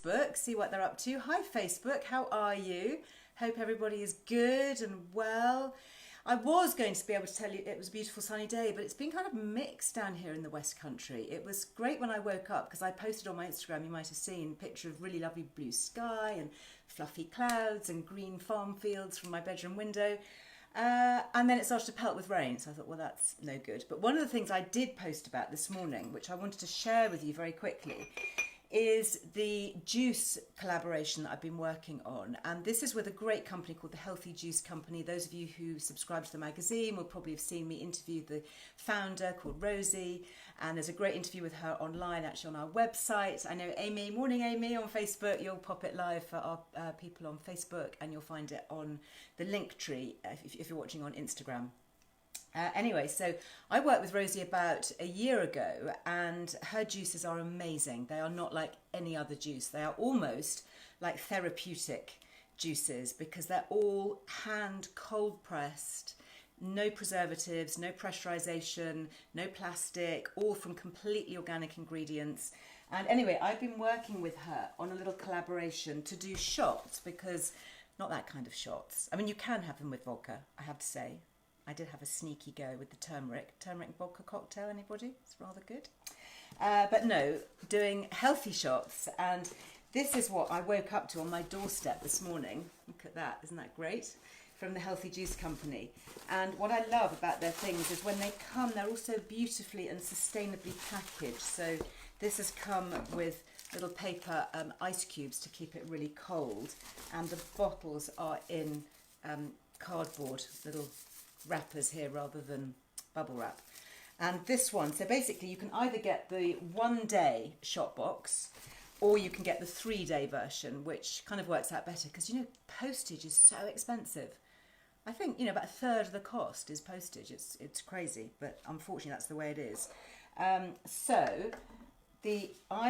Facebook, see what they're up to. Hi Facebook, how are you? Hope everybody is good and well. I was going to be able to tell you it was a beautiful sunny day, but it's been kind of mixed down here in the West Country. It was great when I woke up because I posted on my Instagram, you might have seen, a picture of really lovely blue sky and fluffy clouds and green farm fields from my bedroom window. And then it started to pelt with rain, so I thought, well, that's no good. But one of the things I did post about this morning, which I wanted to share with you very quickly, is the juice collaboration that I've been working on. And this is with a great company called the Healthy Juice Company. Those of you who subscribe to the magazine will probably have seen me interview the founder called Rosie. And there's a great interview with her online, actually, on our website. I know Amy, morning Amy, on Facebook. You'll pop it live for our people on Facebook, and you'll find it on the link tree if you're watching on Instagram. Anyway, so I worked with Rosie about a year ago, and her juices are amazing. They are not like any other juice. They are almost like therapeutic juices because they're all hand cold pressed, no preservatives, no pressurization, no plastic, all from completely organic ingredients. And anyway, I've been working with her on a little collaboration to do shots, because not that kind of shots. I mean, you can have them with vodka, I have to say. I did have a sneaky go with the turmeric vodka cocktail. Anybody? It's rather good. But no, doing healthy shots. And this is what I woke up to on my doorstep this morning. Look at that. Isn't that great? From the Healthy Juice Company. And what I love about their things is when they come, they're also beautifully and sustainably packaged. So this has come with little paper ice cubes to keep it really cold. And the bottles are in cardboard, little wrappers here rather than bubble wrap. And this one, so basically you can either get the 1 day shot box, or you can get the 3-day version, which kind of works out better because, you know, postage is so expensive. I think, you know, about a third of the cost is postage. It's crazy, but unfortunately that's the way it is. I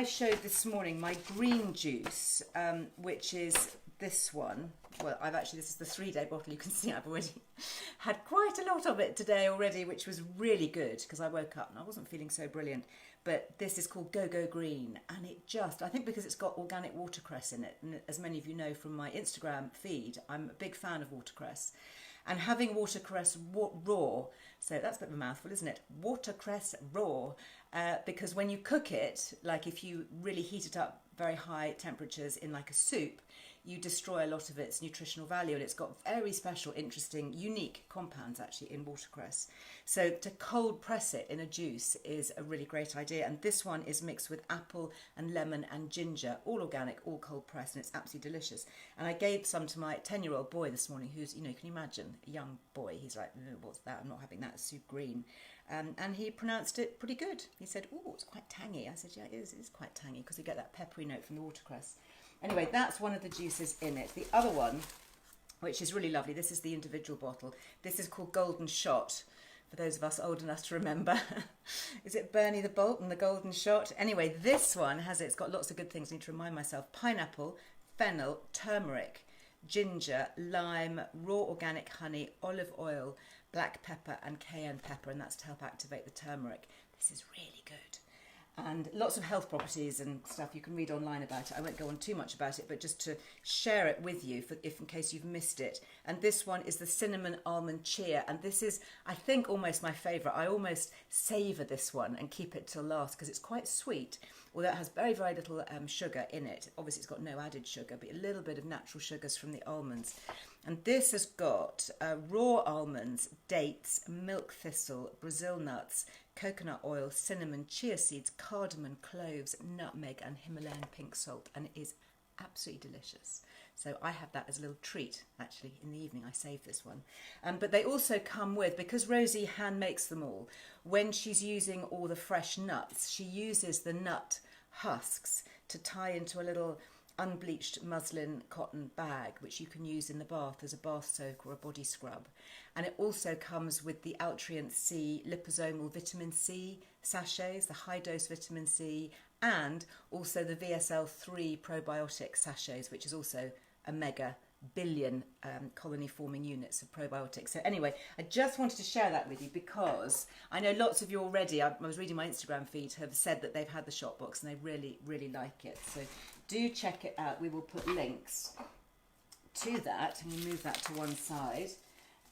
showed this morning my green juice, which is this one. Well, this is the 3-day bottle. You can see I've already had quite a lot of it today already, which was really good because I woke up and I wasn't feeling so brilliant. But this is called Gogo Green, and I think because it's got organic watercress in it, and as many of you know from my Instagram feed, I'm a big fan of watercress. And having watercress raw, so that's a bit of a mouthful, isn't it? Watercress raw, because when you cook it, like if you really heat it up very high temperatures in like a soup, you destroy a lot of its nutritional value, and it's got very special, interesting, unique compounds actually in watercress. So to cold press it in a juice is a really great idea. And this one is mixed with apple and lemon and ginger, all organic, all cold pressed, and it's absolutely delicious. And I gave some to my 10-year-old boy this morning, who's, you know, can you imagine, a young boy. He's like, no, what's that? I'm not having that, it's soup green. And he pronounced it pretty good. He said, oh, it's quite tangy. I said, yeah, it is quite tangy because you get that peppery note from the watercress. Anyway, that's one of the juices in it. The other one, which is really lovely, this is the individual bottle. This is called Golden Shot, for those of us old enough to remember. Is it Bernie the Bolt and the Golden Shot? Anyway, this one it's got lots of good things. I need to remind myself. Pineapple, fennel, turmeric, ginger, lime, raw organic honey, olive oil, black pepper and cayenne pepper, and that's to help activate the turmeric. This is really good. And lots of health properties and stuff. You can read online about it. I won't go on too much about it, but just to share it with you in case you've missed it. And this one is the cinnamon almond chia, and this is, I think, almost my favourite. I almost savour this one and keep it till last because it's quite sweet, although it has very, very little sugar in it. Obviously, it's got no added sugar, but a little bit of natural sugars from the almonds. And this has got raw almonds, dates, milk thistle, Brazil nuts, coconut oil, cinnamon, chia seeds, cardamom, cloves, nutmeg and Himalayan pink salt, and it is absolutely delicious. So I have that as a little treat, actually, in the evening. I save this one. But they also come with, because Rosie hand makes them all, when she's using all the fresh nuts, she uses the nut husks to tie into a little unbleached muslin cotton bag, which you can use in the bath as a bath soak or a body scrub. And it also comes with the Altrient C liposomal vitamin C sachets, the high dose vitamin C, and also the VSL3 probiotic sachets, which is also a mega billion colony forming units of probiotics. So anyway, I just wanted to share that with you because I know lots of you already, I was reading my Instagram feed, have said that they've had the shot box and they really, really like it. So do check it out. We will put links to that, and we'll move that to one side.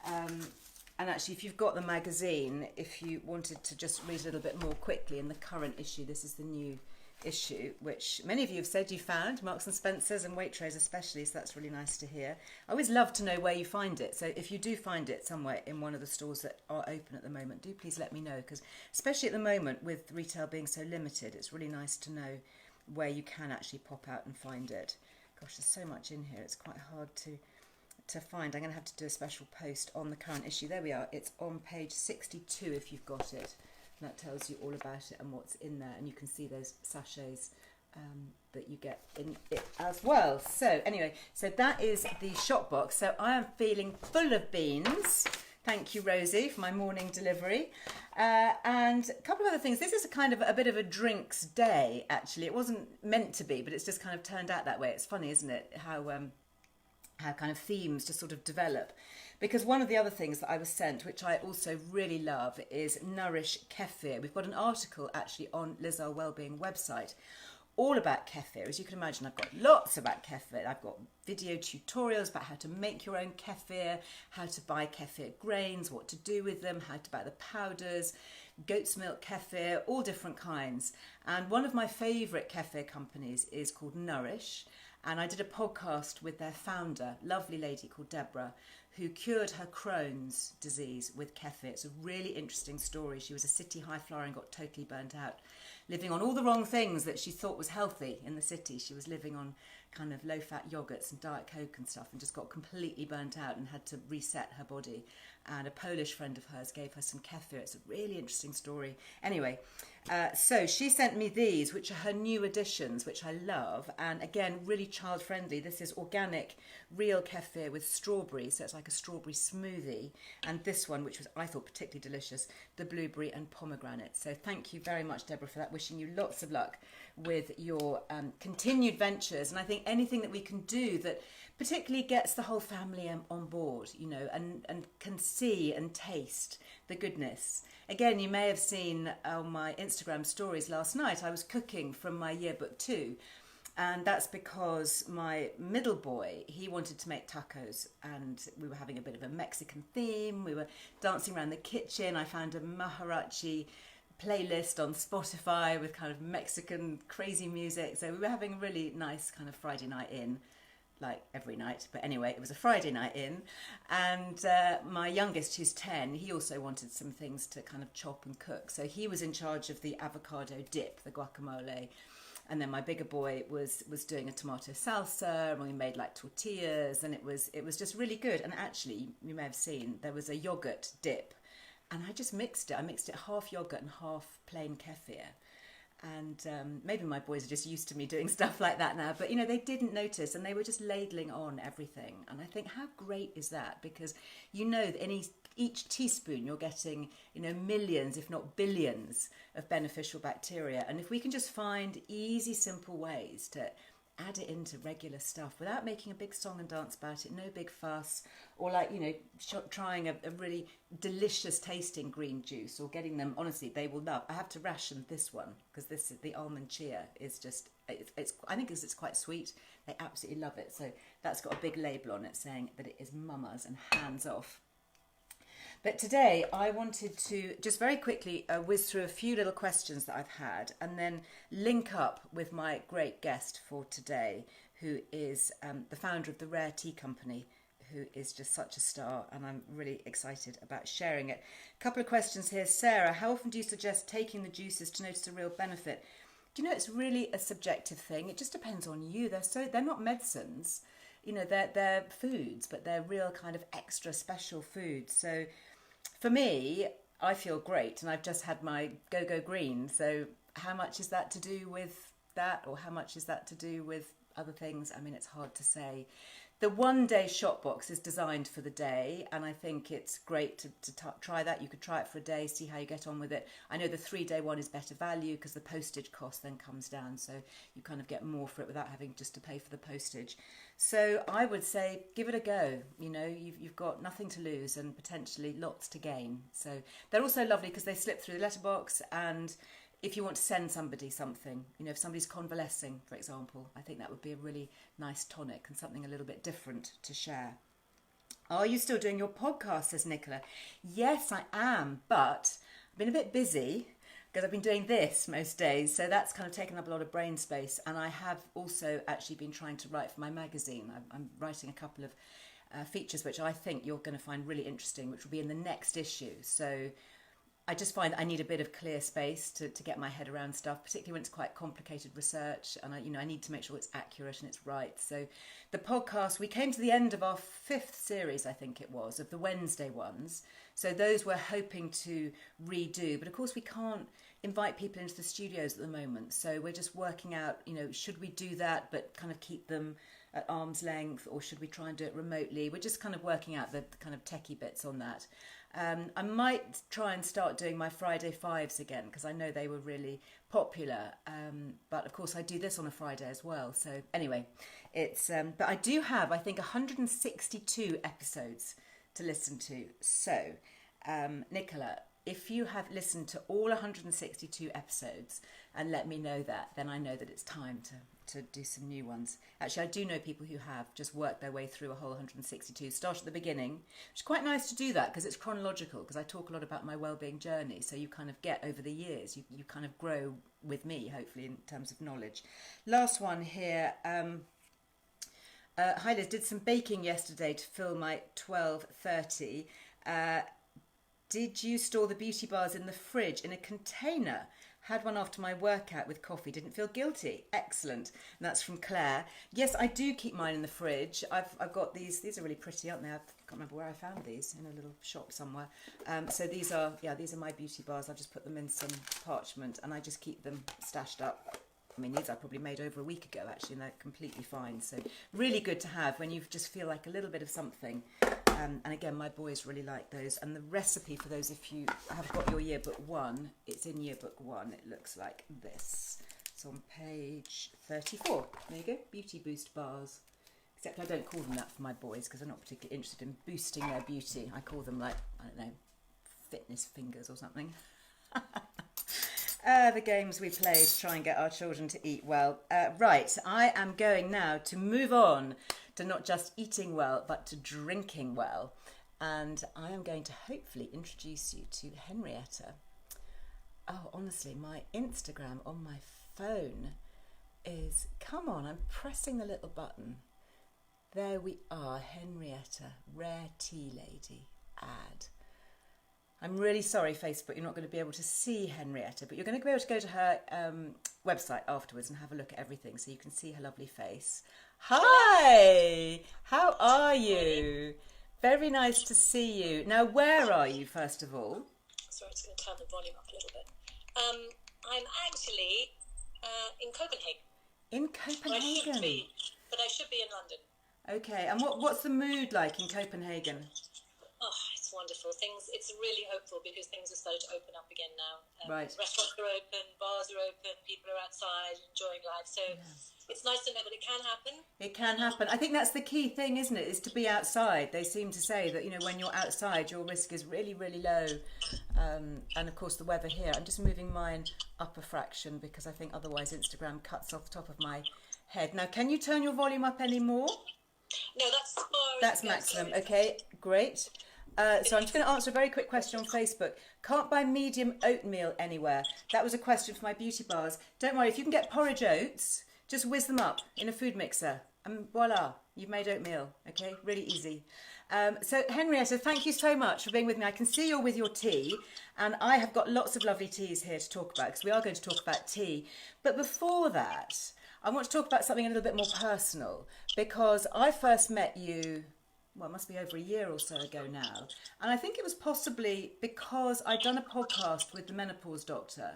And actually, if you've got the magazine, if you wanted to just read a little bit more quickly in the current issue, this is the new issue, which many of you have said you found, Marks and Spencer's and Waitrose especially, so that's really nice to hear. I always love to know where you find it, so if you do find it somewhere in one of the stores that are open at the moment, do please let me know, because especially at the moment with retail being so limited, it's really nice to know where you can actually pop out and find it. Gosh, there's so much in here, it's quite hard to find. I'm going to have to do a special post on the current issue. There we are, it's on page 62 if you've got it. And that tells you all about it and what's in there, and you can see those sachets that you get in it as well. So anyway, so that is the shop box. So I am feeling full of beans. Thank you, Rosie, for my morning delivery. And a couple of other things. This is a kind of a bit of a drinks day, actually. It wasn't meant to be, but it's just kind of turned out that way. It's funny, isn't it, how kind of themes just sort of develop. Because one of the other things that I was sent, which I also really love, is Nourish Cafe. We've got an article actually on Liz Earle Wellbeing website all about kefir. As you can imagine, I've got lots about kefir. I've got video tutorials about how to make your own kefir, how to buy kefir grains, what to do with them, how to buy the powders, goat's milk kefir, all different kinds. And one of my favourite kefir companies is called Nourish. And I did a podcast with their founder, lovely lady called Deborah, who cured her Crohn's disease with kefir. It's a really interesting story. She was a city high flyer and got totally burnt out, living on all the wrong things that she thought was healthy in the city. She was living on kind of low-fat yogurts and Diet Coke and stuff, and just got completely burnt out and had to reset her body. And a Polish friend of hers gave her some kefir. It's a really interesting story. Anyway, so she sent me these, which are her new additions, which I love. And again, really child-friendly. This is organic, real kefir with strawberries, so it's like a strawberry smoothie. And this one, which was, I thought, particularly delicious, the blueberry and pomegranate. So thank you very much, Deborah, for that. Wishing you lots of luck with your continued ventures. And I think anything that we can do that particularly gets the whole family on board, you know, and can see and taste the goodness. Again, you may have seen on my Instagram stories last night, I was cooking from my yearbook too. And that's because my middle boy, he wanted to make tacos, and we were having a bit of a Mexican theme. We were dancing around the kitchen. I found a mariachi playlist on Spotify with kind of Mexican crazy music. So we were having a really nice kind of Friday night in, like every night. But anyway, it was a Friday night in. And my youngest, who's 10, he also wanted some things to kind of chop and cook. So he was in charge of the avocado dip, the guacamole. And then my bigger boy was doing a tomato salsa, and we made like tortillas, and it was just really good. And actually, you may have seen, there was a yogurt dip, and I just mixed it. I mixed it half yogurt and half plain kefir. And maybe my boys are just used to me doing stuff like that now, but you know, they didn't notice, and they were just ladling on everything. And I think, how great is that? Because you know that each teaspoon you're getting, you know, millions, if not billions of beneficial bacteria. And if we can just find easy, simple ways to add it into regular stuff without making a big song and dance about it, no big fuss, or like, you know, trying a really delicious tasting green juice, or getting them, honestly, they will love. I have to ration this one because the almond chia is just, it's I think it's quite sweet. They absolutely love it. So that's got a big label on it saying that it is mama's and hands off. But today I wanted to just very quickly whiz through a few little questions that I've had, and then link up with my great guest for today, who is the founder of the Rare Tea Company, who is just such a star, and I'm really excited about sharing it. A couple of questions here. Sarah, how often do you suggest taking the juices to notice a real benefit? Do you know, it's really a subjective thing. It just depends on you. They're not medicines. You know, they're foods, but they're real kind of extra special foods. So for me, I feel great, and I've just had my Gogo Green. So how much is that to do with that, or how much is that to do with other things? I mean, it's hard to say. The one-day shop box is designed for the day, and I think it's great to try that. You could try it for a day, see how you get on with it. I know the 3-day one is better value because the postage cost then comes down, so you kind of get more for it without having just to pay for the postage. So I would say give it a go. You know, you've got nothing to lose and potentially lots to gain. So they're also lovely because they slip through the letterbox, and if you want to send somebody something, you know, if somebody's convalescing, for example, I think that would be a really nice tonic and something a little bit different to share. Are you still doing your podcast, says Nicola? Yes, I am, but I've been a bit busy because I've been doing this most days, so that's kind of taken up a lot of brain space. And I have also actually been trying to write for my magazine. I'm writing a couple of features which I think you're going to find really interesting, which will be in the next issue. So I just find I need a bit of clear space to get my head around stuff, particularly when it's quite complicated research, and I need to make sure it's accurate and it's right. So the podcast, we came to the end of our 5th series, I think it was, of the Wednesday ones. So those we're hoping to redo, but of course we can't invite people into the studios at the moment. So we're just working out, you know, should we do that but kind of keep them at arm's length, or should we try and do it remotely? We're just kind of working out the kind of techie bits on that. I might try and start doing my Friday Fives again, because I know they were really popular. But of course I do this on a Friday as well. So anyway, it's but I do have, I think, 162 episodes to listen to. So Nicola, if you have listened to all 162 episodes and let me know that, then I know that it's time to do some new ones. Actually, I do know people who have just worked their way through a whole 162, start at the beginning, which is quite nice to do that because it's chronological, because I talk a lot about my wellbeing journey, so you kind of get over the years, you kind of grow with me, hopefully, in terms of knowledge. Last one here. Hi Liz, did some baking yesterday to fill my 12:30. Did you store the beauty bars in the fridge in a container? Had one after my workout with coffee. Didn't feel guilty. Excellent. And that's from Claire. Yes, I do keep mine in the fridge. I've got these. These are really pretty, aren't they? I can't remember where I found these, in a little shop somewhere. So these are my beauty bars. I've just put them in some parchment and I just keep them stashed up. I mean, these I probably made over a week ago, actually, and they're completely fine. So really good to have when you just feel like a little bit of something. And again, my boys really like those. And the recipe for those, if you have got your yearbook 1, it's in yearbook 1. It looks like this. It's on page 34. There you go, Beauty Boost bars. Except I don't call them that for my boys because they're not particularly interested in boosting their beauty. I call them, like, I don't know, fitness fingers or something. The games we play to try and get our children to eat well. Right, I am going now to move on to not just eating well, but to drinking well. And I am going to hopefully introduce you to Henrietta. Oh, honestly, my Instagram on my phone is, come on, I'm pressing the little button. There we are, Henrietta, Rare Tea Lady, ad. I'm really sorry, Facebook, you're not going to be able to see Henrietta, but you're going to be able to go to her website afterwards and have a look at everything so you can see her lovely face. Hi! How are you? Very nice to see you. Now, where are you, first of all? Sorry, I'm just going to turn the volume up a little bit. I'm actually in Copenhagen. In Copenhagen? I should be in London. Okay, and what's the mood like in Copenhagen? Oh, it's wonderful. It's really hopeful because things have started to open up again now. Right. Restaurants are open, bars are open, people are outside enjoying life. So It's nice to know that it can happen. It can happen. I think that's the key thing, isn't it? Is to be outside. They seem to say that, you know, when you're outside, your risk is really, really low. And of course, the weather here. I'm just moving mine up a fraction because I think otherwise Instagram cuts off the top of my head. Now, can you turn your volume up any more? No, that's far. That's maximum. Okay, great. So I'm just going to answer a very quick question on Facebook. Can't buy medium oatmeal anywhere. That was a question for my beauty bars. Don't worry, if you can get porridge oats, just whiz them up in a food mixer and voila, you've made oatmeal. Okay, really easy. So Henrietta, thank you so much for being with me. I can see you're with your tea and I have got lots of lovely teas here to talk about because we are going to talk about tea. But before that, I want to talk about something a little bit more personal because I first met you, well, it must be over a year or so ago now. And I think it was possibly because I'd done a podcast with the menopause doctor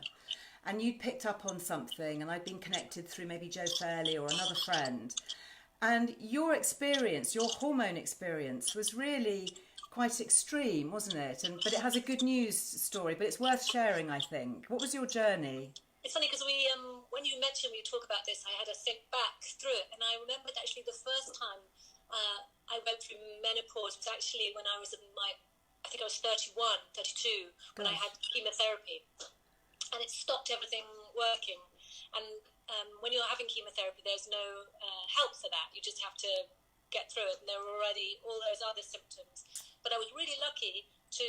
and you'd picked up on something and I'd been connected through maybe Joe Fairley or another friend. And your experience, your hormone experience was really quite extreme, wasn't it? But it has a good news story, but it's worth sharing, I think. What was your journey? It's funny because when you mentioned we talk about this, I had to think back through it. And I remembered actually the first time I went through menopause was actually when I was I think I was 31, 32, when I had chemotherapy. and it stopped everything working. And when you're having chemotherapy, there's no help for that. You just have to get through it, and there were already all those other symptoms. But I was really lucky to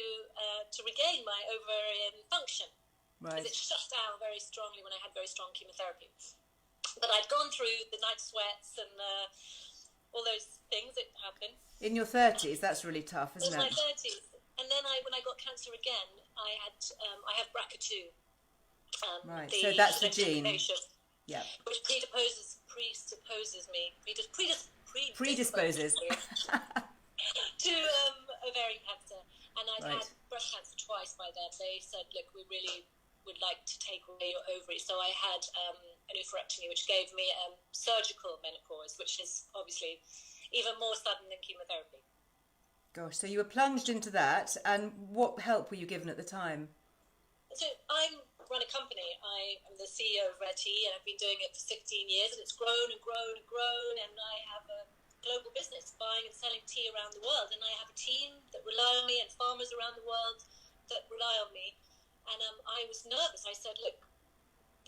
regain my ovarian function, because it shut down very strongly when I had very strong chemotherapy. But I'd gone through the night sweats and all those things that happen. In your 30s, that's really tough, isn't it? In my 30s. And then when I got cancer again, I have BRCA2. So that's the gene. Yeah. Which predisposes me to ovarian cancer. And I'd had breast cancer twice by then. They said, look, we really would like to take away your ovaries. So I had an oophorectomy, which gave me surgical menopause, which is obviously even more sudden than chemotherapy. Gosh, so you were plunged into that, and what help were you given at the time? So I run a company. I am the CEO of Red Tea, and I've been doing it for 16 years, and it's grown and grown and grown, and I have a global business buying and selling tea around the world, and I have a team that rely on me and farmers around the world that rely on me. And I was nervous. I said, look,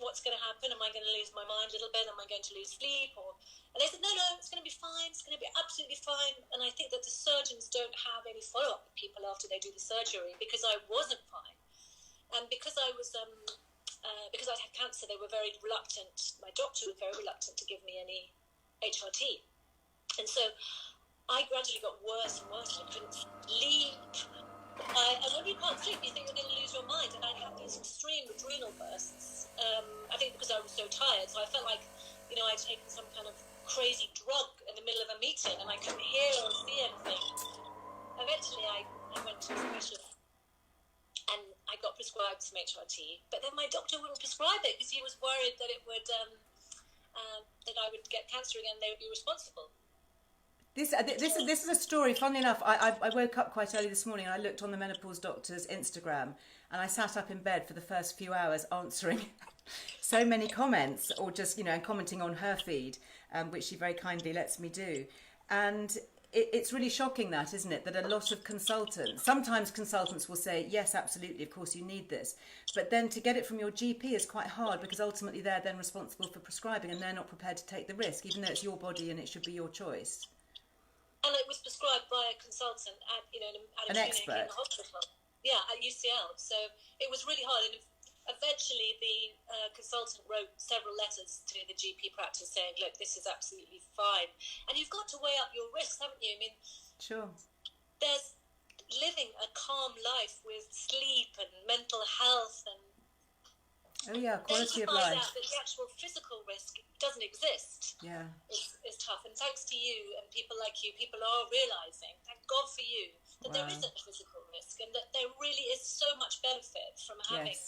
what's going to happen? Am I going to lose my mind a little bit? Am I going to lose sleep? And they said, no, it's going to be fine. It's going to be absolutely fine. And I think that the surgeons don't have any follow-up with people after they do the surgery, because I wasn't fine. And because I was, because I'd had cancer, they were very reluctant. My doctor was very reluctant to give me any HRT. And so I gradually got worse and worse. I couldn't sleep. And when you can't sleep, you think you're going to lose your mind. And I'd have these extreme adrenal bursts. I think because I was so tired. So I felt like, I'd taken some kind of crazy drug in the middle of a meeting, and I couldn't hear or see anything. Eventually, I went to a specialist, and I got prescribed some HRT. But then my doctor wouldn't prescribe it, because he was worried that it would, that I would get cancer again. They would be responsible. This is a story. Funnily enough, I woke up quite early this morning and I looked on the menopause doctor's Instagram, and I sat up in bed for the first few hours answering so many comments, or just and commenting on her feed, which she very kindly lets me do. And it's really shocking, that, isn't it? That a lot of sometimes consultants will say, yes, absolutely, of course you need this, but then to get it from your GP is quite hard, because ultimately they're then responsible for prescribing, and they're not prepared to take the risk, even though it's your body and it should be your choice. And it was prescribed by a consultant at a an clinic expert in the hospital. Yeah, at UCL. So it was really hard. And eventually the consultant wrote several letters to the GP practice saying, look, this is absolutely fine. And you've got to weigh up your risks, haven't you? I mean, sure. There's living a calm life with sleep and mental health, and quality of life. Then to find out that the actual physical risk doesn't exist. Yeah, is tough. And thanks to you and people like you, people are realising, thank God for you, that there isn't a physical risk, and that there really is so much benefit from having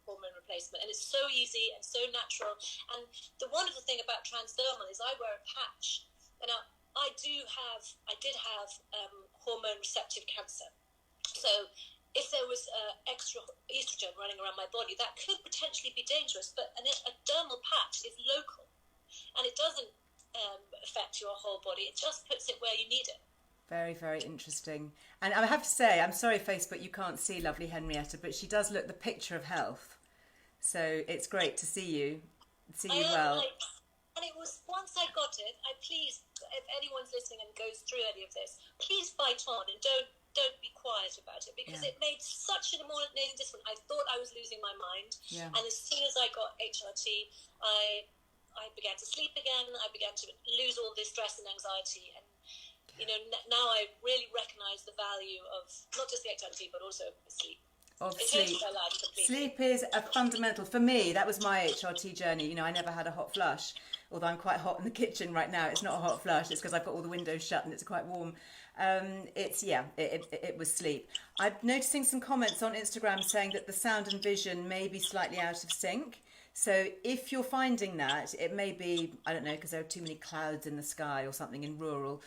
hormone replacement. And it's so easy and so natural. And the wonderful thing about transdermal is I wear a patch. And now I did have hormone receptive cancer. So if there was extra estrogen running around my body, that could potentially be dangerous. But a dermal patch is local, and it doesn't affect your whole body. It just puts it where you need it. Very, very interesting. And I have to say, I'm sorry, Facebook, you can't see lovely Henrietta, but she does look the picture of health. So it's great to see you well. And it was, once I got it, please, if anyone's listening and goes through any of this, please fight on and don't be quiet about it, because it made such an amazing difference. I thought I was losing my mind, and as soon as I got HRT, I began to sleep again. I began to lose all this stress and anxiety, and now I really recognise the value of not just the HRT but also sleep. Sleep is a fundamental. For me, that was my HRT journey. I never had a hot flush, although I'm quite hot in the kitchen right now. It's not a hot flush. It's because I've got all the windows shut and it's quite warm. It was sleep. I'm noticing some comments on Instagram saying that the sound and vision may be slightly out of sync. So if you're finding that, it may be, I don't know, because there are too many clouds in the sky or something in rural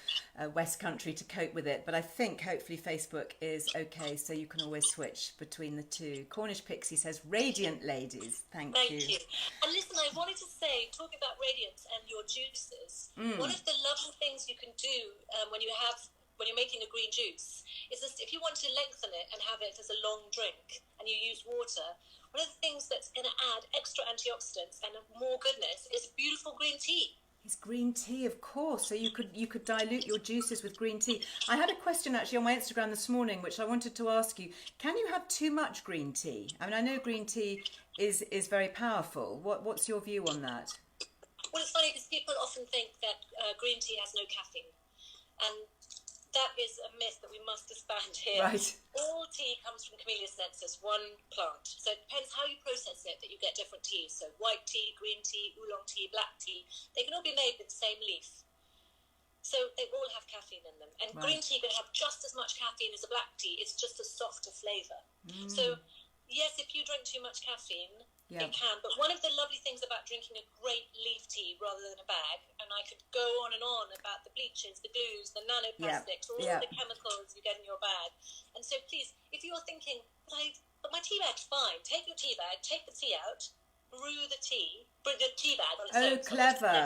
West Country to cope with it. But I think hopefully Facebook is okay, so you can always switch between the two. Cornish Pixie says, radiant ladies. Thank you. And listen, I wanted to say, talking about radiance and your juices, one of the lovely things you can do when you have when you're making a green juice is this, if you want to lengthen it and have it as a long drink and you use water, one of the things that's going to add extra antioxidants and more goodness is beautiful green tea. It's green tea, of course. So you could dilute your juices with green tea. I had a question actually on my Instagram this morning, which I wanted to ask you. Can you have too much green tea? I mean, I know green tea is very powerful. What's your view on that? Well, it's funny because people often think that green tea has no caffeine, and that is a myth that we must disband here. Right. All tea comes from Camellia sinensis, one plant. So it depends how you process it that you get different teas. So white tea, green tea, oolong tea, black tea, they can all be made with the same leaf. So they all have caffeine in them. And green tea can have just as much caffeine as a black tea. It's just a softer flavour. So yes, if you drink too much caffeine, it can. But one of the lovely things about drinking a great leaf tea rather than a bag, and I could go on and on about the bleaches, the glues, the nanoplastics, all the chemicals you get in your bag. And so please, if you're thinking, but my tea bag's fine, take your tea bag, take the tea out, brew the tea, bring the tea bag on its own. Clever.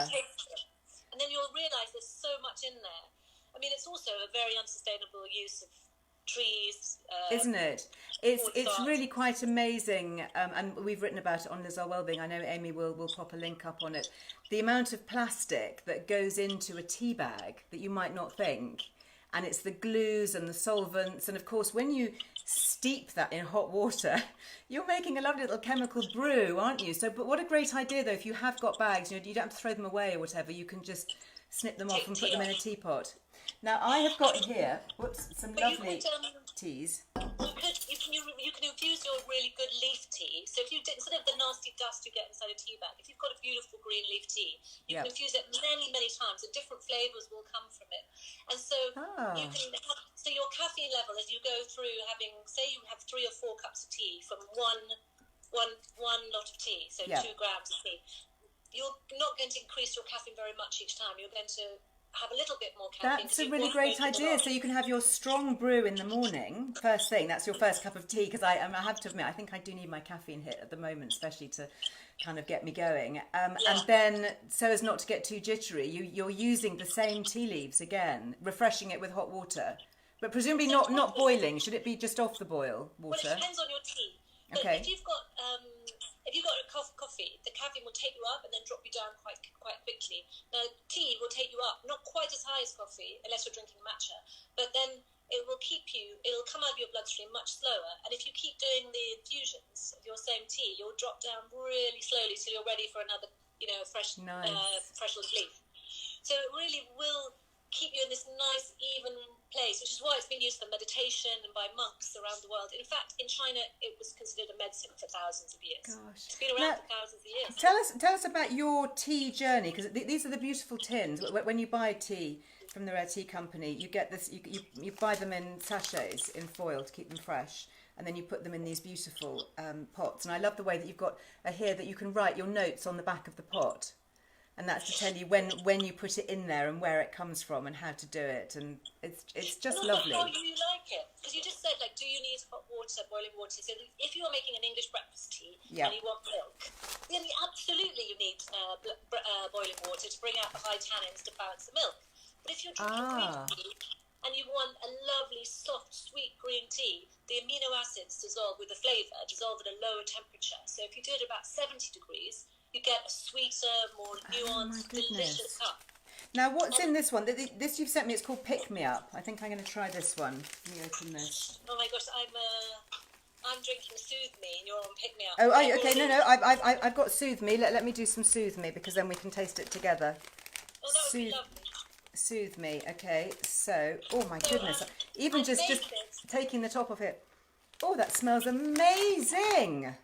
And then you'll realise there's so much in there. I mean, it's also a very unsustainable use of trees, isn't it? It's really quite amazing, and we've written about it on Liz Wellbeing. I know Amy will pop a link up on it. The amount of plastic that goes into a tea bag that you might not think, and it's the glues and the solvents, and of course when you steep that in hot water, you're making a lovely little chemical brew, aren't you? So, but what a great idea though! If you have got bags, you don't have to throw them away or whatever. You can just snip them off and put them in a teapot. Now I have got here, some lovely teas. You can infuse your really good leaf tea. So if you instead of the nasty dust you get inside a tea bag, if you've got a beautiful green leaf tea, you can infuse it many times, and different flavours will come from it. And so you can so your caffeine level as you go through having, say you have 3 or 4 cups of tea from one lot of tea, so 2 grams of tea. You're not going to increase your caffeine very much each time. You're going to have a little bit more caffeine. That's a really great idea. So you can have your strong brew in the morning, first thing. That's your first cup of tea, because I have to admit, I think I do need my caffeine hit at the moment, especially to kind of get me going. And then, so as not to get too jittery, you're using the same tea leaves again, refreshing it with hot water, but presumably not boiling. Should it be just off the boil water? Well, it depends on your tea. But if you've got a coffee, the caffeine will take you up and then drop you down quite quickly. Now, tea will take you up, not quite as high as coffee, unless you're drinking matcha, but then it'll come out of your bloodstream much slower. And if you keep doing the infusions of your same tea, you'll drop down really slowly till you're ready for another, fresh little leaf. So it really will keep you in this nice, even place, which is why it's been used for meditation and by monks around the world. In fact, in China, it was considered a medicine for thousands of years. Gosh. It's been around for thousands of years. Tell us about your tea journey, because these are the beautiful tins. When you buy tea from the Rare Tea Company, you get this. You buy them in sachets in foil to keep them fresh, and then you put them in these beautiful pots. And I love the way that you've got here that you can write your notes on the back of the pot. And that's to tell you when you put it in there and where it comes from and how to do it, and it's just lovely. How you like it, because you just said, do you need hot water, boiling water? So if you're making an English breakfast tea and you want milk, then absolutely you need boiling water to bring out the high tannins to balance the milk. But if you're drinking green tea and you want a lovely, soft, sweet green tea, the amino acids dissolve with the flavour, dissolve at a lower temperature. So if you do it about 70 degrees, you get a sweeter, more nuanced, delicious cup. Now, what's in this one? This you've sent me, it's called Pick Me Up. I think I'm going to try this one. Let me open this. Oh my gosh, I'm drinking Soothe Me, and you're on Pick Me Up. Oh, are you? Okay, no, I've got Soothe Me. Let me do some Soothe Me, because then we can taste it together. Oh, that would be lovely. Soothe Me. Okay, so, oh my goodness, even just taking the top of it. Oh, that smells amazing.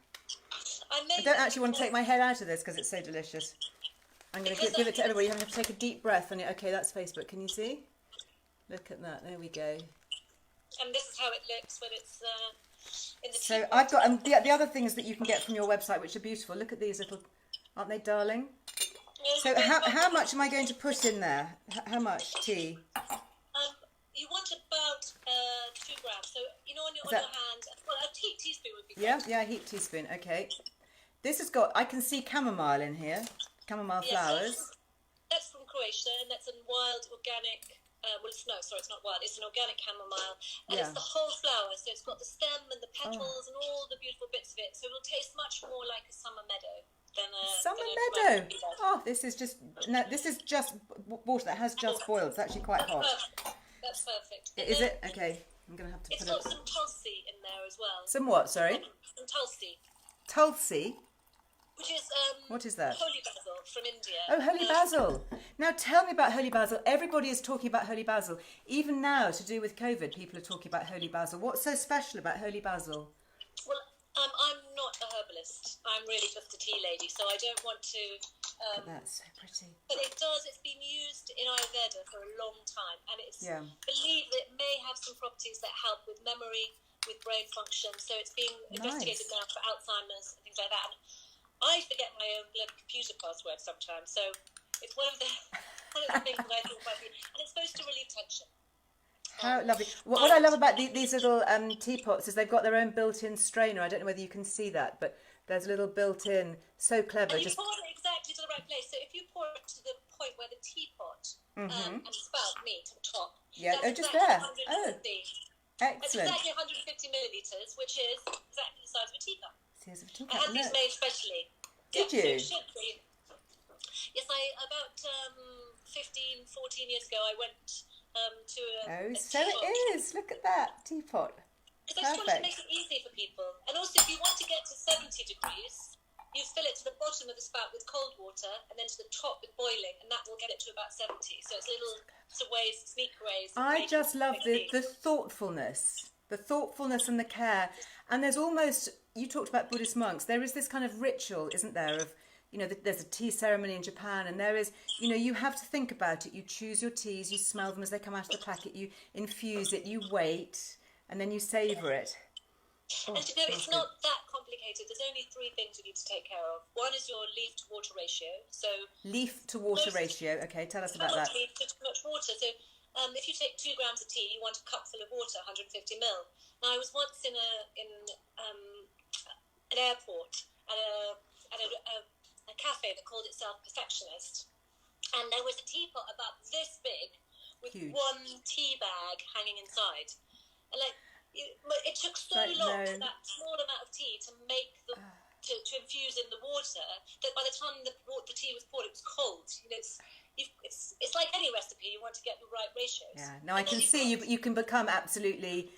I don't actually want to take my head out of this because it's so delicious. I'm going to give it to everybody. You have to take a deep breath on it. Okay, that's Facebook. Can you see? Look at that. There we go. And this is how it looks when it's in the So I've got the other things that you can get from your website, which are beautiful. Look at these little, aren't they darling? So how much am I going to put in there? How much tea? You want about 2 grams. So on your hand, well, a teaspoon would be good. Yeah, a heaped teaspoon. Okay. This has got, I can see chamomile in here, chamomile flowers. That's from Croatia, and that's a wild organic it's not wild. It's an organic chamomile, and Yeah. it's the whole flower. So it's got the stem and the petals and all the beautiful bits of it. So it'll taste much more like a summer meadow than a Summer than meadow. a tomato. Oh, this is just water that has just boiled. It's actually quite hot. That's perfect. And Is then it? Okay. I'm going to have to It's put got it. some tulsi in there as well. Some what? Sorry? Some tulsi, Tulsi. which is What is that? holy basil from India. Oh, holy basil. Now tell me about holy basil. Everybody is talking about holy basil. Even now, to do with COVID, people are talking about holy basil. What's so special about holy basil? Well, I'm not a herbalist. I'm really just a tea lady, so I don't want to. Look at that, so pretty. But it's been used in Ayurveda for a long time, and it's Yeah. believed that it may have some properties that help with memory, with brain function. So it's being investigated now for Alzheimer's and things like that. And I forget my own bloody computer password sometimes, so it's one of the things that I think about it. And it's supposed to relieve tension. How lovely. What I love about these little teapots is they've got their own built-in strainer. I don't know whether you can see that, but there's a little built-in, so clever. And you pour it exactly to the right place. So if you pour it to the point where the teapot and spout meet on top, Yeah, that's just exactly there. 150. Excellent. It's exactly 150 millilitres, which is exactly the size of a teacup. Here's a I teacup, had these look. made specially. Did So you? it should be. Yes, about 15, 14 years ago, I went to a So teapot. it is. Look at that teapot. Because I just wanted to make Perfect. it easy for people. And also, if you want to get to 70 degrees, you fill it to the bottom of the spout with cold water and then to the top with boiling, and that will get it to about 70. So it's little sneak ways. I just love the thoughtfulness and the care. And there's almost, you talked about Buddhist monks, there is this kind of ritual, isn't there, of, there's a tea ceremony in Japan, and there is, you have to think about it. You choose your teas, you smell them as they come out of the packet, you infuse it, you wait, and then you savour it. Oh, And it's not that complicated. There's only 3 things you need to take care of. One is your leaf to water ratio. So leaf to water ratio. Okay, tell us about that. Too much leaf to too much water. So if you take 2 grams of tea, you want a cupful of water, 150 ml. Now I was once in an airport at a cafe that called itself Perfectionist, and there was a teapot about this big with Huge. 1 tea bag hanging inside, and it took so long for that small amount of tea to make to infuse in the water that by the time the tea was poured, it was cold. It's like any recipe. You want to get the right ratios. Yeah. Now I can see you can become absolutely,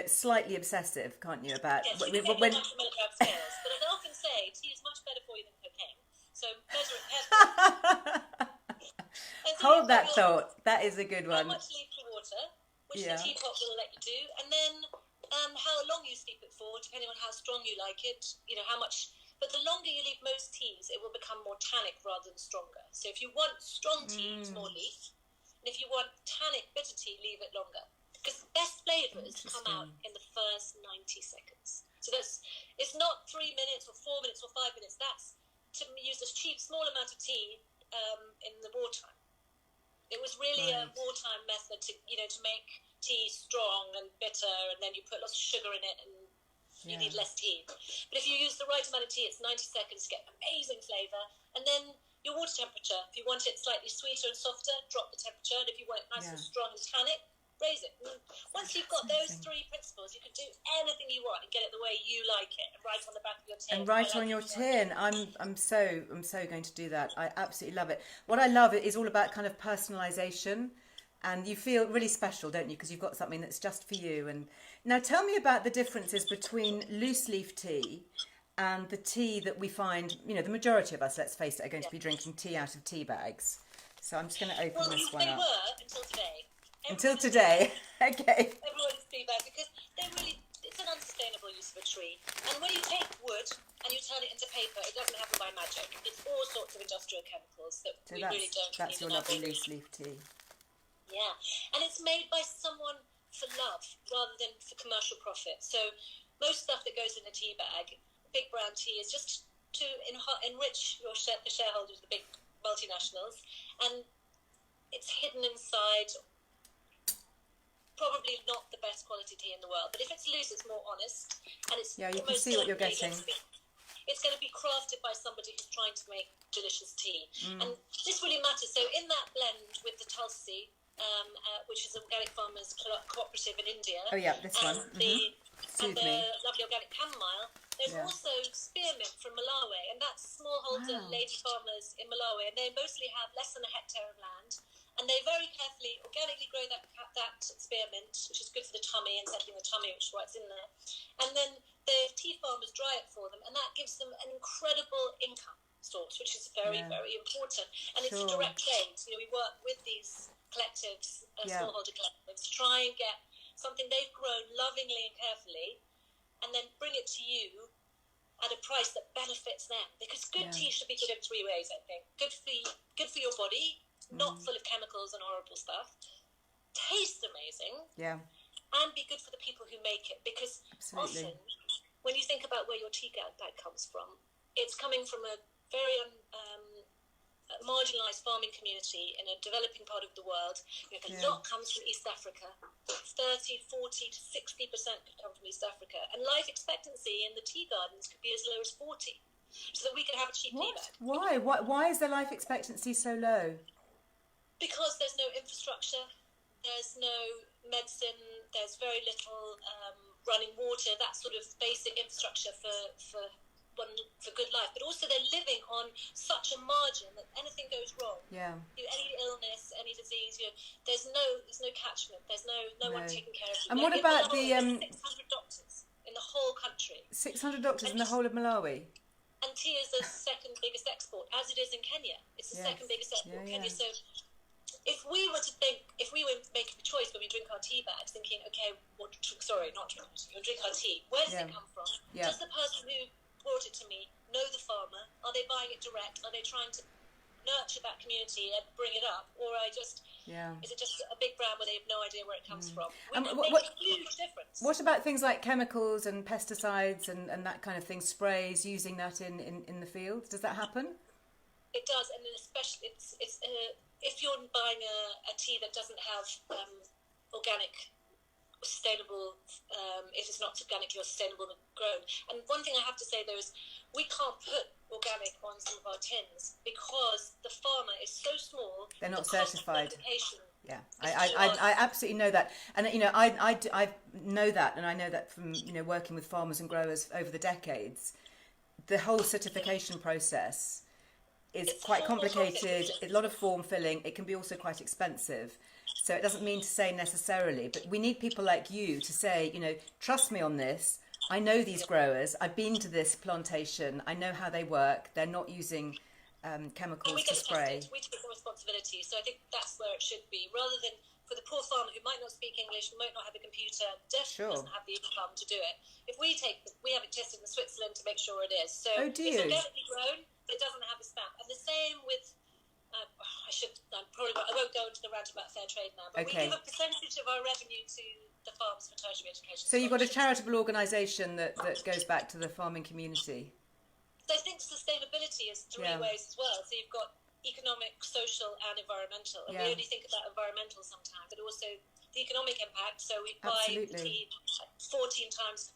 slightly obsessive, can't you? About yes, you can get the milligram scales. But as I often say, tea is much better for you than cocaine. So measure it carefully. Hold that thought. That is a good one. How much leaf to water, which the teapot will let you do, and then how long you steep it for, depending on how strong you like it. How much. But the longer you leave most teas, it will become more tannic rather than stronger. So if you want strong tea, it's more leaf. And if you want tannic bitter tea, leave it longer. Because the best flavours come out in the first 90 seconds. So it's not 3 minutes or 4 minutes or 5 minutes. That's to use a cheap, small amount of tea in the wartime. It was really a wartime method to make tea strong and bitter, and then you put lots of sugar in it and you need less tea. But if you use the right amount of tea, it's 90 seconds to get amazing flavour. And then your water temperature. If you want it slightly sweeter and softer, drop the temperature. And if you want it nice and strong and tannic, raise it. And once you've got those 3 principles, you can do anything you want and get it the way you like it, and write on the back of your tin. And write on your tin. I'm so going to do that. I absolutely love it. What I love is all about kind of personalisation. And you feel really special, don't you? Because you've got something that's just for you. And now tell me about the differences between loose leaf tea and the tea that we find, the majority of us, let's face it, are going to be drinking tea out of tea bags. So I'm just going to open this one up. They were until today. Until today. Okay. Everyone's tea bag, because it's an unsustainable use of a tree. And when you take wood and you turn it into paper, it doesn't happen by magic. It's all sorts of industrial chemicals that we really don't need. That's your lovely loose leaf tea. Yeah, and it's made by someone for love rather than for commercial profit. So most stuff that goes in a tea bag, big brand tea, is just to enrich the shareholders, the big multinationals, and it's hidden inside probably not the best quality tea in the world. But if it's loose, it's more honest, and it's you can see what you're getting. It's going to be crafted by somebody who's trying to make delicious tea, and this really matters. So in that blend with the tulsi, which is an organic farmers cooperative in India. Oh yeah, this one. And the lovely organic chamomile. There's also spearmint from Malawi, and that's smallholder lady farmers in Malawi, and they mostly have less than a hectare of land, and they very carefully organically grow that spearmint, which is good for the tummy and settling the tummy, which is what's in there. And then the tea farmers dry it for them, and that gives them an incredible income source, which is very, very important. And it's a direct trade. You know, we work with these collectives, smallholder collectives, try and get something they've grown lovingly and carefully, and then bring it to you at a price that benefits them. Because good tea should be good in 3 ways, I think. Good for your body, not full of chemicals and horrible stuff. Taste amazing. Yeah. And be good for the people who make it. Because often, when you think about where your tea bag comes from, it's coming from a very marginalised farming community in a developing part of the world. You know, a lot comes from East Africa. 30, 40 to 60% could come from East Africa. And life expectancy in the tea gardens could be as low as 40. So that we can have a cheap tea bag. Why is the life expectancy so low? Because there's no infrastructure, there's no medicine, there's very little running water, that sort of basic infrastructure for good life. But also they're living on such a margin that anything goes wrong, any illness, any disease, there's no catchment, there's no one taking care of you. And what about the 600 doctors in the whole country? 600 doctors in the whole of Malawi? And tea is the second biggest export, as it is in Kenya. It's the second biggest export in Kenya. So if we were making a choice when we drink our tea bags, thinking, okay, we'll drink our tea, where does it come from? Does the person who brought it to me know the farmer? Are they buying it direct? Are they trying to nurture that community and bring it up? Or is it just a big brand where they have no idea where it comes from? What a huge difference. What about things like chemicals and pesticides and that kind of thing, sprays, using that in the field? Does that happen? It does, and especially if you're buying a tea that doesn't have organic, sustainable, if it's not organically or sustainable grown. And one thing I have to say though is we can't put organic on some of our tins because the farmer is so small. They're not certified. Yeah, I absolutely know that, and I know that, and I know that from working with farmers and growers over the decades. The whole certification process is quite complicated. A lot of form filling. It can be also quite expensive. So it doesn't mean to say necessarily, but we need people like you to say, trust me on this. I know these growers. I've been to this plantation. I know how they work. They're not using chemicals to spray. We take the responsibility. So I think that's where it should be, rather than for the poor farmer who might not speak English, who might not have a computer, definitely doesn't have the income to do it. If we have it tested in Switzerland to make sure it is. So it's organically grown, but it doesn't have a stamp. And the same with. I won't go into the rant about fair trade now, but we give a percentage of our revenue to the farms for tertiary education. So you've got a charitable organisation that goes back to the farming community. So I think sustainability is 3 ways as well. So you've got economic, social and environmental. And we only think about environmental sometimes, but also the economic impact. So we buy tea at 14 times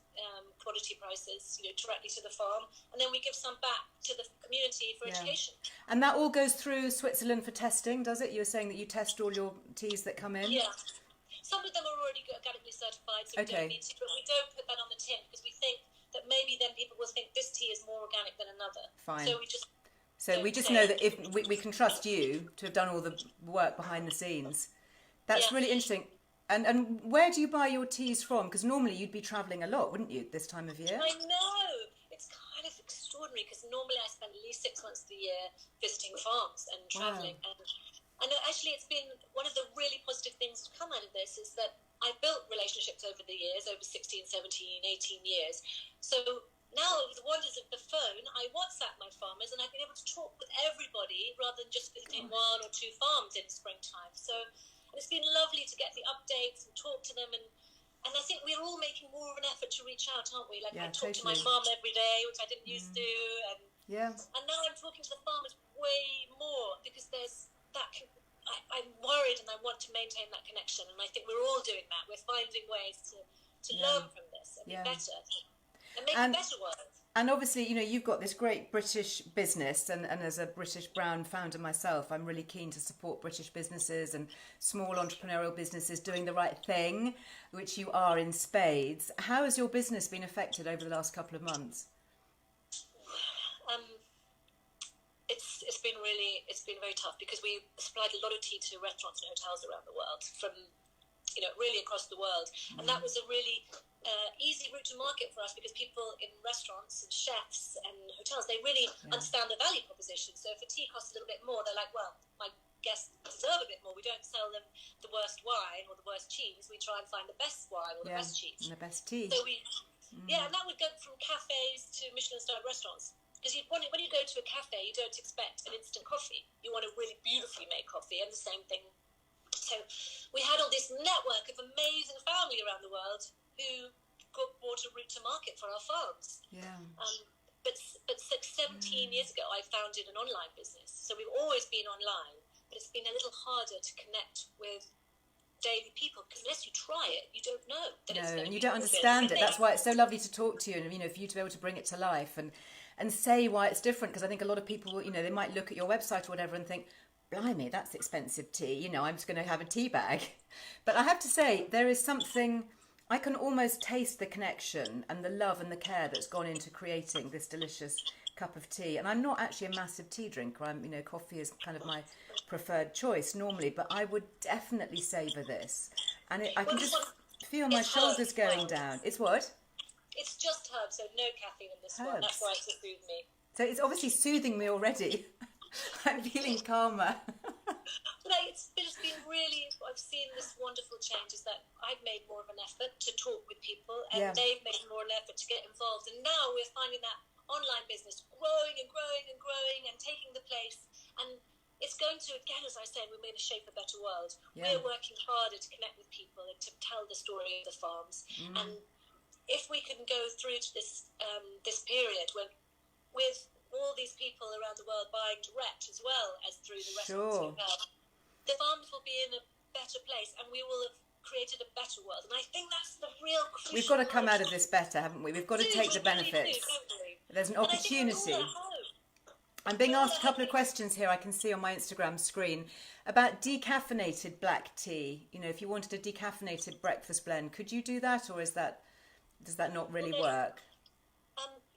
commodity prices, directly to the farm, and then we give some back to the community for education. And that all goes through Switzerland for testing, does it? You were saying that you test all your teas that come in? Yeah. Some of them are already organically certified, so we don't need to, but we don't put that on the tin because we think that maybe then people will think this tea is more organic than another. Fine. So we just know that if we can trust you to have done all the work behind the scenes. That's really interesting. And where do you buy your teas from? Because normally you'd be travelling a lot, wouldn't you, this time of year? I know. It's kind of extraordinary because normally I spend at least 6 months of the year visiting farms and travelling. And I know actually it's been one of the really positive things to come out of this is that I've built relationships over the years, over 16, 17, 18 years. So now with the wonders of the phone, I WhatsApp my farmers and I've been able to talk with everybody rather than just visiting 1 or 2 farms in springtime. So it's been lovely to get the updates and talk to them, and I think we're all making more of an effort to reach out, aren't we? Like I talk to my mum every day, which I didn't used to, and now I'm talking to the farmers way more because there's that. I'm worried and I want to maintain that connection, and I think we're all doing that. We're finding ways to learn from this and be better and make a better world. And obviously, you've got this great British business, and as a British brown founder myself, I'm really keen to support British businesses and small entrepreneurial businesses doing the right thing, which you are in spades. How has your business been affected over the last couple of months? It's been very tough because we supplied a lot of tea to restaurants and hotels around the world from, really across the world. And that was a really easy route to market for us because people in restaurants and chefs and hotels, they really understand the value proposition. So if a tea costs a little bit more, they're like, well, my guests deserve a bit more. We don't sell them the worst wine or the worst cheese. We try and find the best wine or the best cheese. And the best tea. So and that would go from cafes to Michelin-starred restaurants. Because when you go to a cafe, you don't expect an instant coffee. You want a really beautifully made coffee, and the same thing. So we had all this network of amazing family around the world who bought a route to market for our farms. Yeah. But 17 years ago, I founded an online business. So we've always been online, but it's been a little harder to connect with daily people because unless you try it, you don't know. And you don't understand it. That's why it's so lovely to talk to you, and for you to be able to bring it to life and say why it's different, because I think a lot of people, they might look at your website or whatever and think, blimey, that's expensive tea, I'm just going to have a tea bag. But I have to say, there is something, I can almost taste the connection and the love and the care that's gone into creating this delicious cup of tea. And I'm not actually a massive tea drinker. Coffee is kind of my preferred choice normally, but I would definitely savour this. And I can just feel my shoulders going down. It's what? It's just herbs, so no caffeine in this one. That's why it soothes me. So it's obviously soothing me already. I'm feeling calmer. It's been really, I've seen this wonderful change is that I've made more of an effort to talk with people and they've made more of an effort to get involved. And now we're finding that online business growing and growing and growing and taking the place. And it's going to, again, as I say, we're going to shape a better world. We're working harder to connect with people and to tell the story of the farms. And if we can go through to this period with all these people around the world buying direct as well as through the restaurants we have, the farms will be in a better place and we will have created a better world. And I think that's the real crucial We've got to come out of this better, haven't we? We've got to take the benefits. There's an opportunity. I'm being asked a couple of questions here I can see on my Instagram screen about decaffeinated black tea. If you wanted a decaffeinated breakfast blend, could you do that, or does that not really work?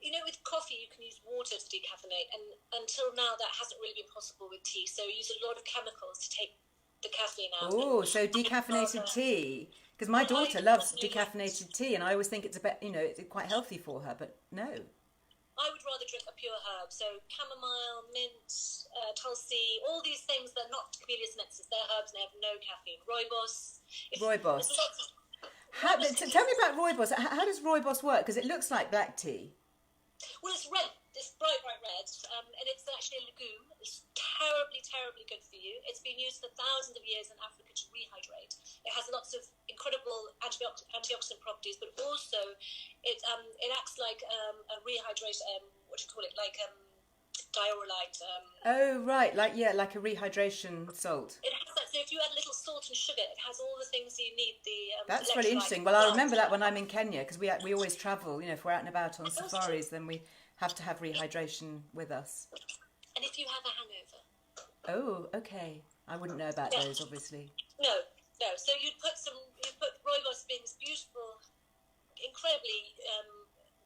With coffee you can use water to decaffeinate, and until now that hasn't really been possible with tea. So we use a lot of chemicals to take the caffeine out. Oh, so decaffeinated tea. Because my daughter loves decaffeinated tea, and I always think it's it's quite healthy for her, but no. I would rather drink a pure herb, so chamomile, mint, tulsi, all these things that are not camellia sinensis. They're herbs and they have no caffeine. Rooibos. Tell me about rooibos. How does rooibos work? Because it looks like black tea. Well, it's red. It's bright red, and it's actually a legume. It's terribly, terribly good for you. It's been used for thousands of years in Africa to rehydrate. It has lots of incredible antioxidant properties, but also it acts like a rehydrate. What do you call it? Like diurolite. Oh right, like a rehydration salt. It has that. So if you add a little salt and sugar, it has all the things you need. That's really interesting. Well, I remember that when I'm in Kenya, because we always travel. If we're out and about on safaris, then we have to have rehydration with us. And if you have a hangover. Oh, okay. I wouldn't know about those, obviously. No. So you put rooibos, being this beautiful, incredibly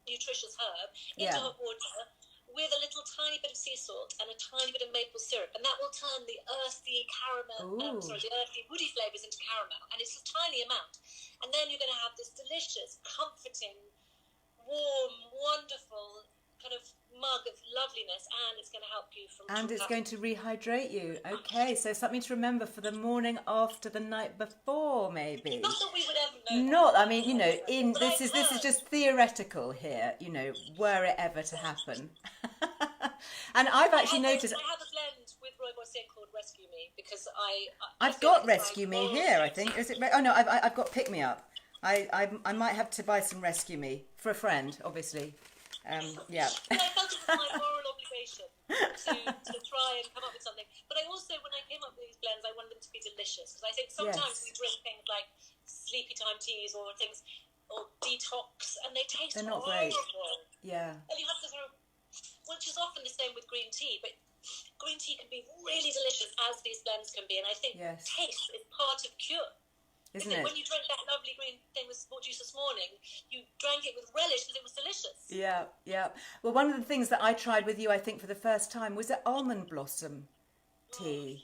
nutritious herb, into hot water with a little tiny bit of sea salt and a tiny bit of maple syrup, and that will turn the earthy the earthy woody flavours into caramel, and it's a tiny amount. And then you're going to have this delicious, comforting, warm, wonderful kind of mug of loveliness, and it's going to help you from. And it's going to rehydrate you. Okay, so something to remember for the morning after the night before, maybe. Not that we would ever know. This is just theoretical here. Were it ever to happen. And I've actually noticed. I have a blend with rooibos called Rescue Me because I've got Rescue Me here. I think is it? Oh no, I've got Pick Me Up. I might have to buy some Rescue Me for a friend, obviously. Yeah. But I felt it was my moral obligation to try and come up with something. But I also, when I came up with these blends, I wanted them to be delicious because I think sometimes we drink things like sleepy time teas or things. or detox, and they taste They're not horrible. great. Yeah. And you have to throw, which is often the same with green tea, but green tea can be really delicious, as these blends can be, and I think taste is part of cure. Isn't it? When you drank that lovely green thing with sport juice this morning, you drank it with relish because it was delicious. Yeah, yeah. Well, one of the things that I tried with you, I think, for the first time was the Almond Blossom Tea.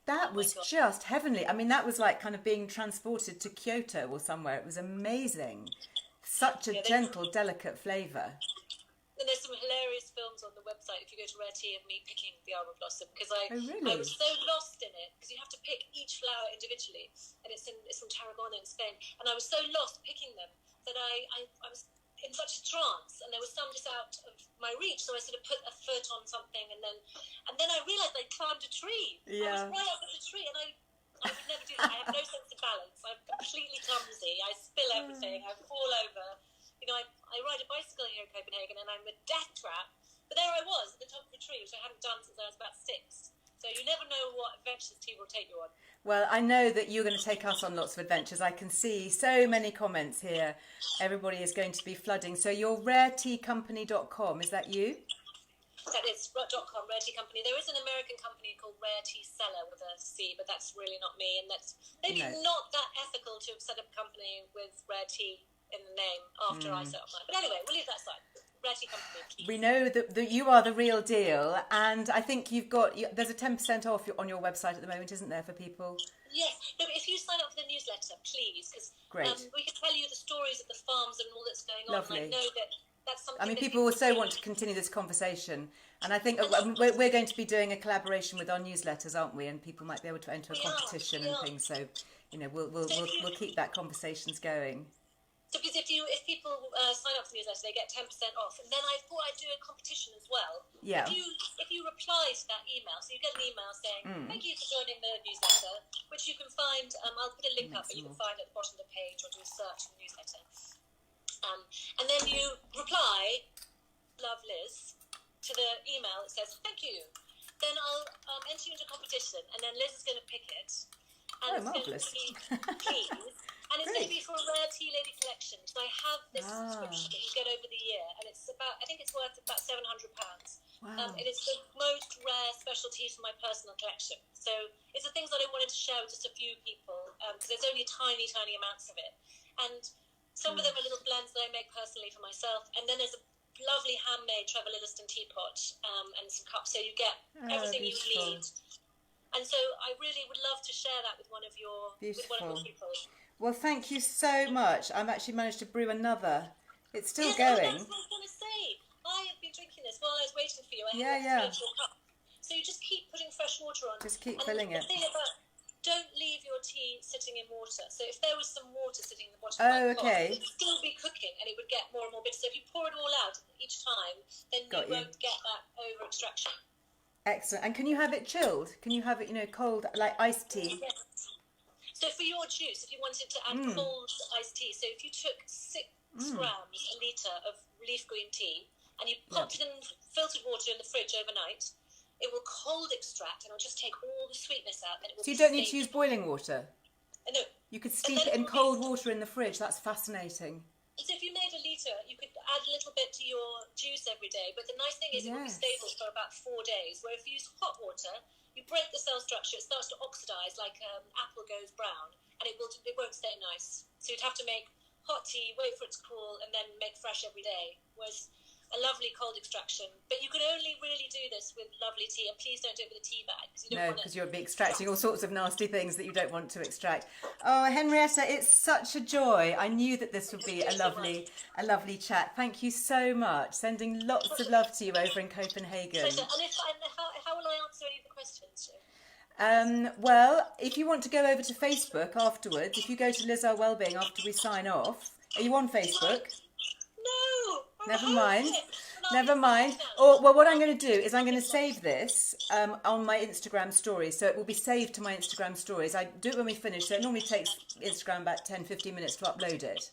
That was just heavenly. I mean, that was like kind of being transported to Kyoto or somewhere. It was amazing. Such a gentle, delicate flavour. And there's some hilarious films on the website if you go to Rare Tea of me picking the almond blossom, because I was so lost in it, because you have to pick each flower individually, and it's from Tarragona in Spain, and I was so lost picking them that I was in such a trance, and there was some just out of my reach, so I sort of put a foot on something, and then I realised I'd climbed a tree. I was right up at the tree, and I would never do that. I have no sense of balance. I'm completely clumsy. I spill everything. I fall over. You know, I ride a bicycle here in Copenhagen, and I'm a death trap. But there I was at the top of a tree, which I hadn't done since I was about 6. So you never know what adventures tea will take you on. Well, I know that you're going to take us on lots of adventures. I can see so many comments here. Everybody is going to be flooding. So you're rareteacompany.com, is that you? That is .com, Rare Tea Company. There is an American company called Rare Tea Seller with a C, but that's really not me. And that's maybe not that ethical to have set up a company with Rare Tea in the name after I set up mine. But anyway, we'll leave that aside. Rare Tea Company, please. We know that you are the real deal, and I think there's a 10% off on your website at the moment, isn't there, for people? Yes. No, but if you sign up for the newsletter, please, because we can tell you the stories of the farms and all that's going on. Lovely. And I know that's something. I mean, people also want to continue this conversation, and I think we're going to be doing a collaboration with our newsletters, aren't we? And people might be able to enter a competition and things. So, you know, we'll keep that conversations going. So because if people sign up for the newsletter, they get 10% off. And then I thought I'd do a competition as well. Yeah. If you reply to that email, so you get an email saying, thank you for joining the newsletter, which you can find, I'll put a link up that you can find at the bottom of the page, or do a search for the newsletter. And then you reply, love Liz, to the email that says, thank you. Then I'll enter you into a competition, and then Liz is going to pick it. And it's marvellous. Going to be keys. And it's going to be for a Rare Tea Lady collection. So I have this subscription that you get over the year, and I think it's worth about £700. Wow. And it's the most rare special teas for my personal collection. So it's the things that I wanted to share with just a few people, because there's only tiny, tiny amounts of it. And some of them are little blends that I make personally for myself. And then there's a lovely handmade Trevor Liddiston teapot and some cups. So you get everything you need. And so I really would love to share that with one of your people. Well, thank you so much. I've actually managed to brew another. It's still going. That's what I was going to say. I have been drinking this while I was waiting for you. I had a cup. So you just keep putting fresh water on. Just keep filling it. The thing about, don't leave your tea sitting in water. So if there was some water sitting in the bottom of my pot, it would still be cooking, and it would get more and more bitter. So if you pour it all out each time, then you won't get that over extraction. Excellent. And can you have it chilled? Can you have it, cold, like iced tea? Yes. So for your juice, if you wanted to add cold iced tea, so if you took 6 grams a litre of leaf green tea and you popped it in filtered water in the fridge overnight, it will cold extract and it'll just take all the sweetness out. And it will so you don't need to use boiling water? No. You could steep it in cold water in the fridge. That's fascinating. So if you made a litre, you could add a little bit to your juice every day. But the nice thing is it will be stable for about 4 days. Where if you use hot water, you break the cell structure, it starts to oxidise like apple goes brown, and it won't stay nice. So you'd have to make hot tea, wait for it to cool, and then make fresh every day. Whereas a lovely cold extraction. But you can only really do this with lovely tea, and please don't do it with a tea bag. Because you'll be extracting all sorts of nasty things that you don't want to extract. Oh, Henrietta, it's such a joy. I knew that this would be a lovely chat. Thank you so much. Sending lots of love to you over in Copenhagen. Pleasure. And how will I answer any of the questions? Well, if you want to go over to Facebook afterwards, if you go to Liz Wellbeing after we sign off, are you on Facebook? No. Never mind. Well, what I'm going to do is I'm going to save this on my Instagram stories. So it will be saved to my Instagram stories. I do it when we finish. So it normally takes Instagram about 10-15 minutes to upload it.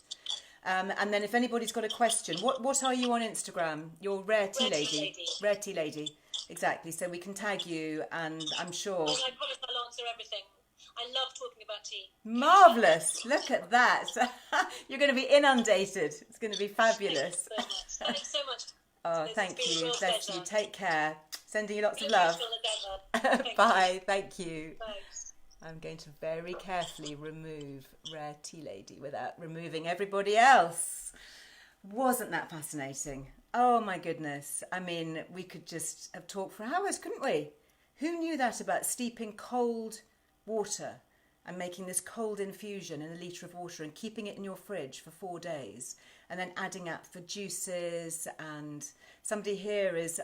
And then if anybody's got a question, what are you on Instagram? You're Rare Tea Lady. Rare Tea Lady. Exactly. So we can tag you, and I'm sure. I promise I'll answer everything. I love talking about tea. Marvellous. Look at that. You're going to be inundated. It's going to be fabulous. Thank you so much. Thanks so much. Oh, thank you. Bless you. Take care. Sending you lots of Be love. beautiful as ever. Bye. Thank you. Thanks. I'm going to very carefully remove Rare Tea Lady without removing everybody else. Wasn't that fascinating? Oh my goodness. I mean, we could just have talked for hours, couldn't we? Who knew that about steeping cold water and making this cold infusion in a litre of water and keeping it in your fridge for 4 days and then adding up for juices? And somebody here is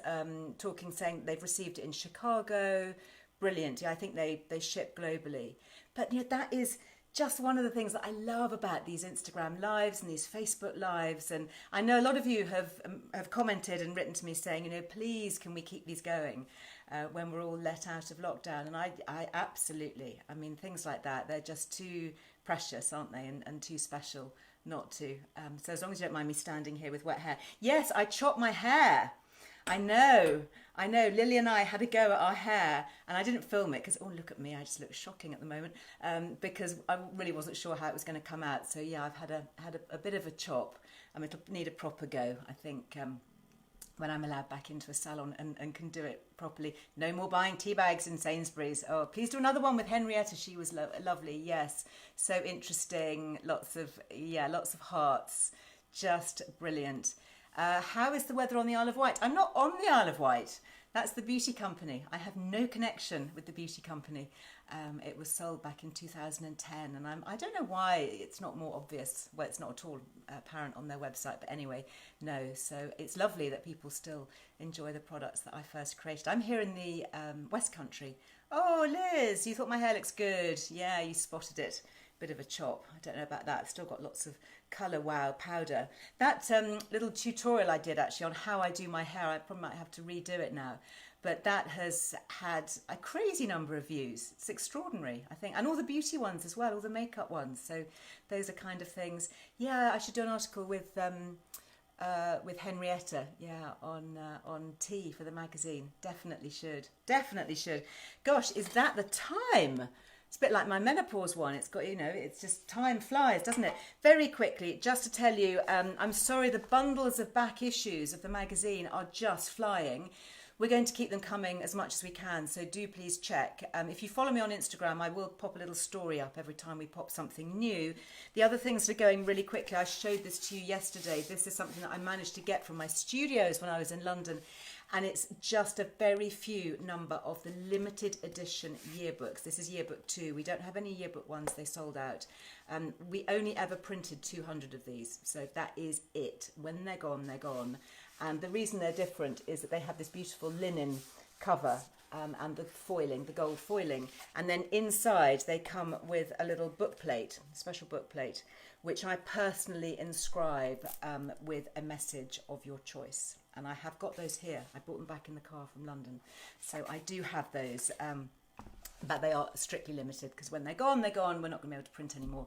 talking, saying they've received it in Chicago. Brilliant. Yeah, I think they ship globally. But that is just one of the things that I love about these Instagram lives and these Facebook lives. And I know a lot of you have commented and written to me saying, please, can we keep these going when we're all let out of lockdown? And I absolutely, I mean, things like that, they're just too precious, aren't they? And too special not to. So as long as you don't mind me standing here with wet hair. Yes, I chopped my hair. I know. Lily and I had a go at our hair, and I didn't film it because, oh, look at me, I just look shocking at the moment, because I really wasn't sure how it was going to come out. So yeah, I've had a bit of a chop. It'll need a proper go, I think, when I'm allowed back into a salon and can do it properly. No more buying tea bags in Sainsbury's. Oh, please do another one with Henrietta. She was lovely. Yes, so interesting. Lots of hearts. Just brilliant. How is the weather on the Isle of Wight? I'm not on the Isle of Wight. That's the beauty company. I have no connection with the beauty company. It was sold back in 2010, and I don't know why it's not more obvious. Well, it's not at all apparent on their website, but anyway, no. So it's lovely that people still enjoy the products that I first created. I'm here in the West Country. Oh, Liz, you thought my hair looks good. Yeah, you spotted it. Bit of a chop. I don't know about that. I've still got lots of colour wow powder. That little tutorial I did actually on how I do my hair, I probably might have to redo it now, but that has had a crazy number of views. It's extraordinary, I think, and all the beauty ones as well, all the makeup ones. So those are kind of things. Yeah, I should do an article with Henrietta, on tea for the magazine. Definitely should. Gosh, is that the time? It's a bit like my menopause one. It's got, it's just time flies, doesn't it? Very quickly, just to tell you, I'm sorry, the bundles of back issues of the magazine are just flying. We're going to keep them coming as much as we can, so do please check. If you follow me on Instagram, I will pop a little story up every time we pop something new. The other things that are going really quickly, I showed this to you yesterday. This is something that I managed to get from my studios when I was in London. And it's just a very few number of the limited edition yearbooks. This is yearbook 2. We don't have any yearbook ones. They sold out. We only ever printed 200 of these. So that is it. When they're gone, they're gone. And the reason they're different is that they have this beautiful linen cover and the foiling, the gold foiling. And then inside they come with a little book plate, special book plate, which I personally inscribe with a message of your choice. And I have got those here. I brought them back in the car from London. So I do have those, but they are strictly limited because when they're gone, they're gone. We're not going to be able to print anymore.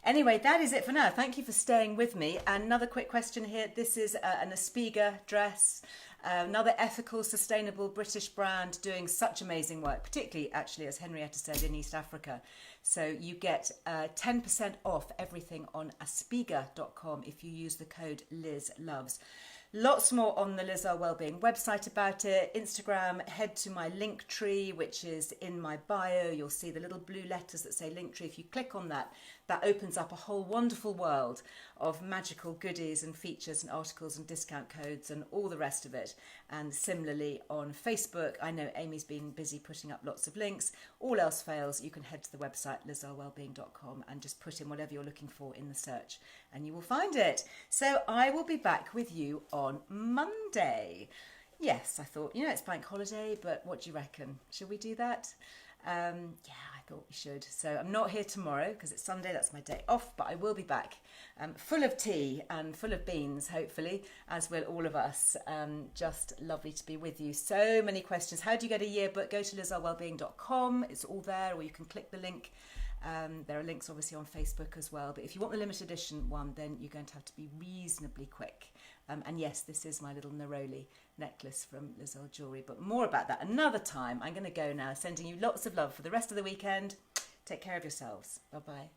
Anyway, that is it for now. Thank you for staying with me. Another quick question here. This is an Aspiga dress, another ethical, sustainable British brand doing such amazing work, particularly, actually, as Henrietta said, in East Africa. So you get 10% off everything on aspiga.com if you use the code LizLoves. Lots more on the Liz Earle Wellbeing website about it. Instagram, head to my link tree, which is in my bio. You'll see the little blue letters that say link tree. If you click on that, that opens up a whole wonderful world of magical goodies and features and articles and discount codes and all the rest of it. And similarly on Facebook, I know Amy's been busy putting up lots of links. All else fails, you can head to the website lizearlewellbeing.com and just put in whatever you're looking for in the search and you will find it. So I will be back with you on Monday. Yes, I thought, it's bank holiday, but what do you reckon? Should we do that? Yeah, I thought we should. So I'm not here tomorrow because it's Sunday, that's my day off, but I will be back full of tea and full of beans, hopefully, as will all of us. Just lovely to be with you. So many questions. How do you get a yearbook? Go to lizearlewellbeing.com. It's all there, or you can click the link. There are links obviously on Facebook as well, but if you want the limited edition one, then you're going to have to be reasonably quick. And yes, this is my little Neroli necklace from Liz Earle Jewellery, but more about that another time. I'm going to go now, sending you lots of love for the rest of the weekend. Take care of yourselves. Bye-bye.